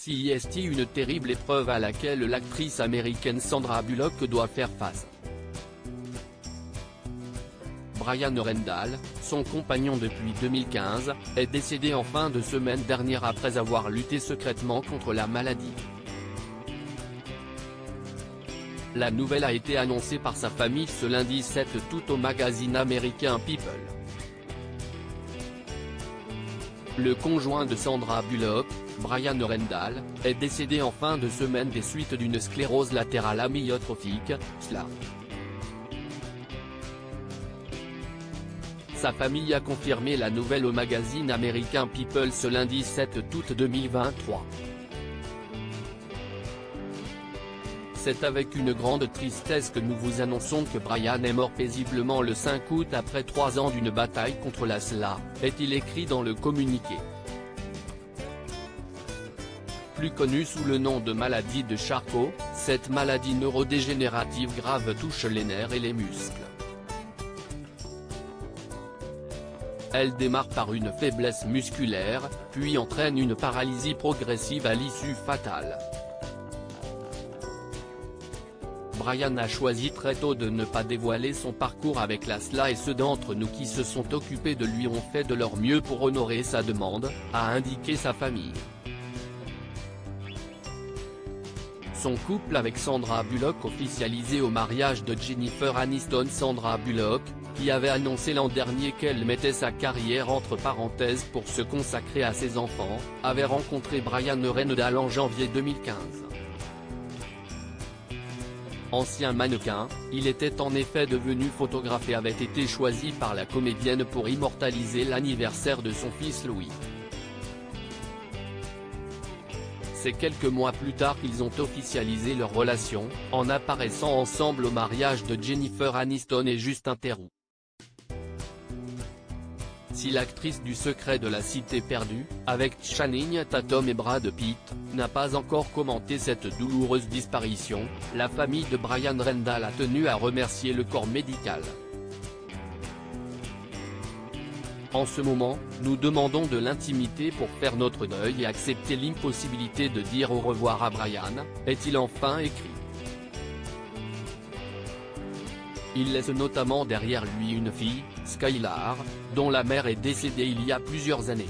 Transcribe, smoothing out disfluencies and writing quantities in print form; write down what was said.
C'est une terrible épreuve à laquelle l'actrice américaine Sandra Bullock doit faire face. Brian Rendall, son compagnon depuis 2015, est décédé en fin de semaine dernière après avoir lutté secrètement contre la maladie. La nouvelle a été annoncée par sa famille ce lundi 7 août au magazine américain People. Le conjoint de Sandra Bullock, Brian Rendall, est décédé en fin de semaine des suites d'une sclérose latérale amyotrophique, SLA. Sa famille a confirmé la nouvelle au magazine américain People ce lundi 7 août 2023. C'est avec une grande tristesse que nous vous annonçons que Brian est mort paisiblement le 5 août après 3 ans d'une bataille contre la SLA, est-il écrit dans le communiqué. Plus connue sous le nom de maladie de Charcot, cette maladie neurodégénérative grave touche les nerfs et les muscles. Elle démarre par une faiblesse musculaire, puis entraîne une paralysie progressive à l'issue fatale. Brian a choisi très tôt de ne pas dévoiler son parcours avec la SLA et ceux d'entre nous qui se sont occupés de lui ont fait de leur mieux pour honorer sa demande, a indiqué sa famille. Son couple avec Sandra Bullock officialisé au mariage de Jennifer Aniston. Sandra Bullock, qui avait annoncé l'an dernier qu'elle mettait sa carrière entre parenthèses pour se consacrer à ses enfants, avait rencontré Brian Rendall en janvier 2015. Ancien mannequin, il était en effet devenu photographe et avait été choisi par la comédienne pour immortaliser l'anniversaire de son fils Louis. C'est quelques mois plus tard qu'ils ont officialisé leur relation, en apparaissant ensemble au mariage de Jennifer Aniston et Justin Theroux. Si l'actrice du Secret de la Cité perdue, avec Channing Tatum et Brad Pitt, n'a pas encore commenté cette douloureuse disparition, la famille de Brian Rendall a tenu à remercier le corps médical. En ce moment, nous demandons de l'intimité pour faire notre deuil et accepter l'impossibilité de dire au revoir à Brian, est-il enfin écrit. Il laisse notamment derrière lui une fille, Skylar, dont la mère est décédée il y a plusieurs années.